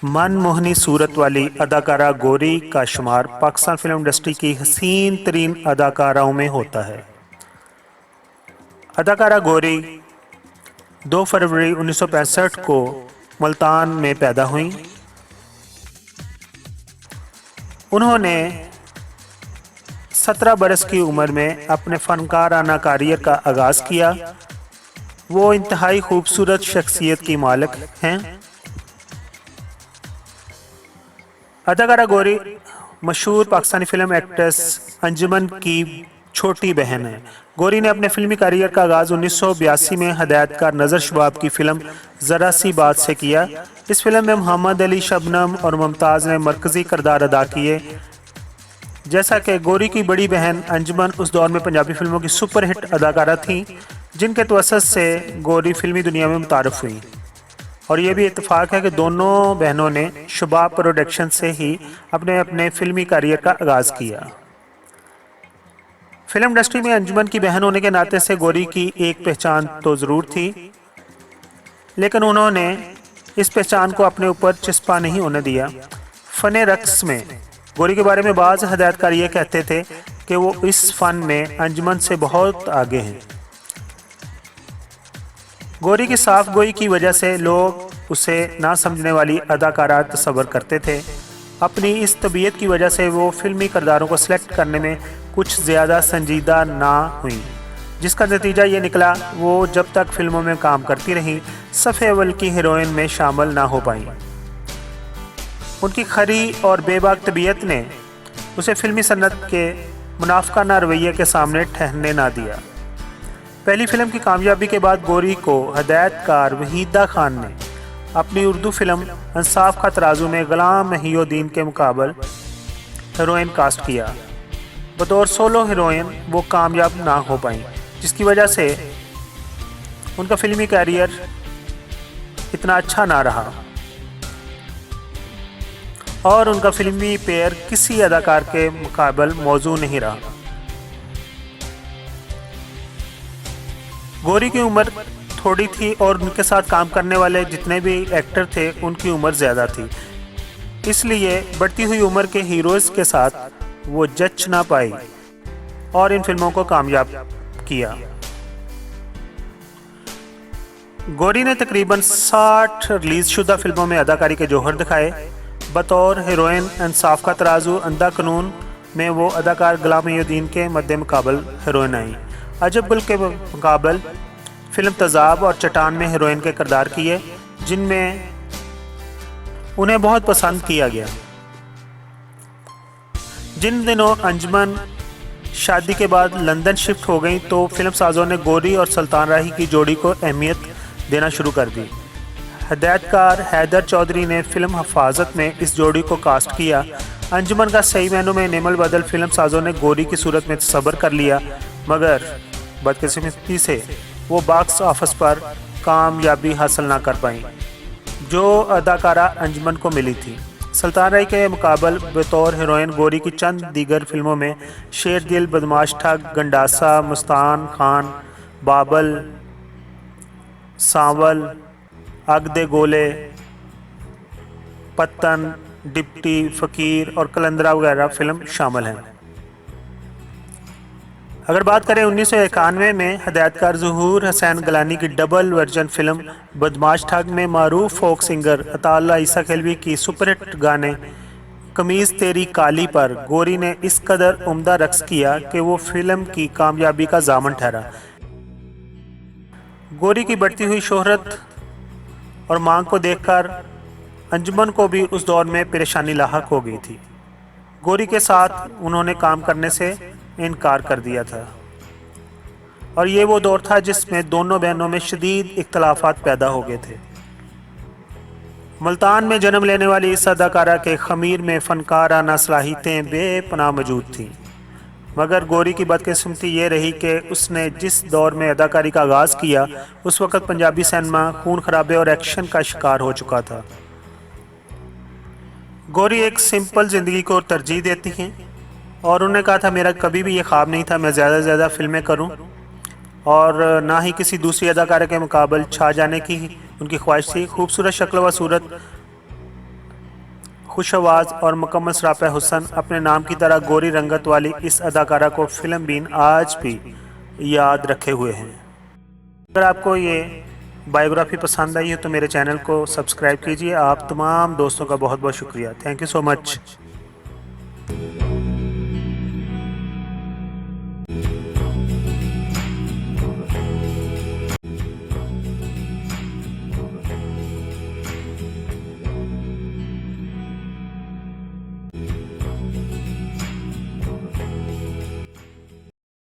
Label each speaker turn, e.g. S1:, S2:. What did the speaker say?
S1: मनमोहनी सूरत वाली अदाकारा गौरी का शुमार पाकिस्तान फिल्म इंडस्ट्री की हसीन तरीन अदाकाराओं में होता है। अदाकारा गौरी 2 फरवरी 1965 को मुल्तान में पैदा हुई। उन्होंने 17 बरस की उम्र में अपने फनकाराना करियर का आगाज़ किया। वो इंतहाई खूबसूरत शख्सियत की मालिक हैं। अदाकारा गौरी मशहूर पाकिस्तानी फिल्म एक्ट्रेस अंजुमन की छोटी बहन है। गौरी ने अपने फिल्मी करियर का आगाज़ 1982 में हदायतकार नज़र शबाब की फिल्म ज़रा सी बात से किया। इस फिल्म में मोहम्मद अली, शबनम और मुमताज़ ने मरकज़ी किरदार अदा किए। जैसा कि गौरी की बड़ी बहन अंजुमन उस दौर में पंजाबी फिल्मों की सुपरहिट अदाकारा थीं, जिनके तवस्सुत से गौरी फिल्मी दुनिया में मुतारफ़ हुई। और ये भी इत्तेफाक है कि दोनों बहनों ने शबाब प्रोडक्शन से ही अपने अपने फिल्मी करियर का आगाज़ किया। फिल्म इंडस्ट्री में अंजुमन की बहन होने के नाते से गौरी की एक पहचान तो ज़रूर थी, लेकिन उन्होंने इस पहचान को अपने ऊपर चिस्पा नहीं होने दिया। फ़न रक़्स में गौरी के बारे में बाज़ हदायतकार ये कहते थे कि वो इस फ़न में अंजुमन से बहुत आगे हैं। गौरी की साफ गोई की वजह से लोग उसे ना समझने वाली अदाकारा तस्वर करते थे। अपनी इस तबीयत की वजह से वो फिल्मी किरदारों को सिलेक्ट करने में कुछ ज़्यादा संजीदा ना हुई, जिसका नतीजा ये निकला वो जब तक फिल्मों में काम करती रहीं सफ़े अव्वल की हीरोइन में शामिल ना हो पाई। उनकी खरी और बेबाक तबीयत ने उसे फिल्मी सन्नत के मुनाफिकाना रवैये के सामने ठहरने ना दिया। पहली फिल्म की कामयाबी के बाद गौरी को हदायतकार वहीदा खान ने अपनी उर्दू फिल्म इंसाफ का तराजू में गुलाम महिउद्दीन के मुकाबल हीरोइन कास्ट किया। बतौर सोलो हीरोइन वो कामयाब ना हो पाई, जिसकी वजह से उनका फिल्मी कैरियर इतना अच्छा ना रहा और उनका फिल्मी पेयर किसी अदाकार के मुकाबल मौजू नहीं रहा। गौरी की उम्र थोड़ी थी और उनके साथ काम करने वाले जितने भी एक्टर थे उनकी उम्र ज़्यादा थी, इसलिए बढ़ती हुई उम्र के हीरोज़ के साथ वो जच ना पाई और इन फिल्मों को कामयाब किया। गौरी ने तकरीबन 60 रिलीज़ शुदा फिल्मों में अदाकारी के जौहर दिखाए। बतौर हीरोइन इंसाफ का तराजू, अंधा कानून में वो अदाकार गुलाम महिउद्दीन के मद्दे मुकाबल हीरोइन आई। अजब गुल के मुकाबल फिल्म तज़ाब और चट्टान में हीरोइन के किरदार किए, जिनमें उन्हें बहुत पसंद किया गया। जिन दिनों अंजुमन शादी के बाद लंदन शिफ्ट हो गई तो फिल्म साजों ने गौरी और सुल्तान राही की जोड़ी को अहमियत देना शुरू कर दी। हदायतकार हैदर चौधरी ने फिल्म हिफाजत में इस जोड़ी को कास्ट किया। अंजुमन का सही मायनों में नेमल बदल फिल्म साजों ने गौरी की सूरत में तसव्वुर कर लिया, मगर बदकिस्मती से वो बॉक्स ऑफिस पर कामयाबी हासिल ना कर पाई जो अदाकारा अंजुमन को मिली थी। सुल्तान राही के मुकाबल बतौर हीरोइन गौरी की चंद दीगर फिल्मों में शेर दिल, बदमाश ठग, गंडासा, मुस्तान खान, बाबल, सांवल, अग दे गोले, पत्तन, डिप्टी, फ़कीर और कलंदरा वगैरह फिल्म शामिल हैं। अगर बात करें 1991 में हदायतकार ज़हूर हुसैन गिलानी की डबल वर्जन फिल्म बदमाश ठग में मारूफ फोक सिंगर अताउल्लाह ईसा खिलवी की सुपरहिट गाने कमीज़ तेरी काली पर गौरी ने इस कदर उम्दा रक्स किया कि वो फिल्म की कामयाबी का ज़ामन ठहरा। गौरी की बढ़ती हुई शोहरत और मांग को देखकर अंजुमन को भी उस दौर में परेशानी लाहक हो गई थी। गौरी के साथ उन्होंने काम करने से इनकार कर दिया था और ये वो दौर था जिसमें दोनों बहनों में शदीद इख्तलाफात पैदा हो गए थे। मुल्तान में जन्म लेने वाली इस अदाकारा के खमीर में फ़नकाराना सलाहियतें बेपनाह मौजूद थीं, मगर गौरी की बदकिस्मती ये रही कि उसने जिस दौर में अदाकारी का आगाज़ किया उस वक़्त पंजाबी सिनेमा खून खराबे और एक्शन का शिकार हो चुका था। गौरी एक सिंपल ज़िंदगी को तरजीह देती हैं और उन्होंने कहा था मेरा कभी भी ये ख्वाब नहीं था मैं ज़्यादा से ज़्यादा फिल्में करूं और ना ही किसी दूसरी अदाकारा के मुकाबले छा जाने की उनकी ख्वाहिश थी। खूबसूरत शक्ल व सूरत खुश आवाज़ और मुकम्मल सरापा हुस्न, अपने नाम की तरह गोरी रंगत वाली इस अदाकारा को फिल्म बीन आज भी याद रखे हुए हैं। अगर आपको ये बायोग्राफी पसंद आई हो तो मेरे चैनल को सब्सक्राइब कीजिए। आप तमाम दोस्तों का बहुत बहुत शुक्रिया। Thank you so much.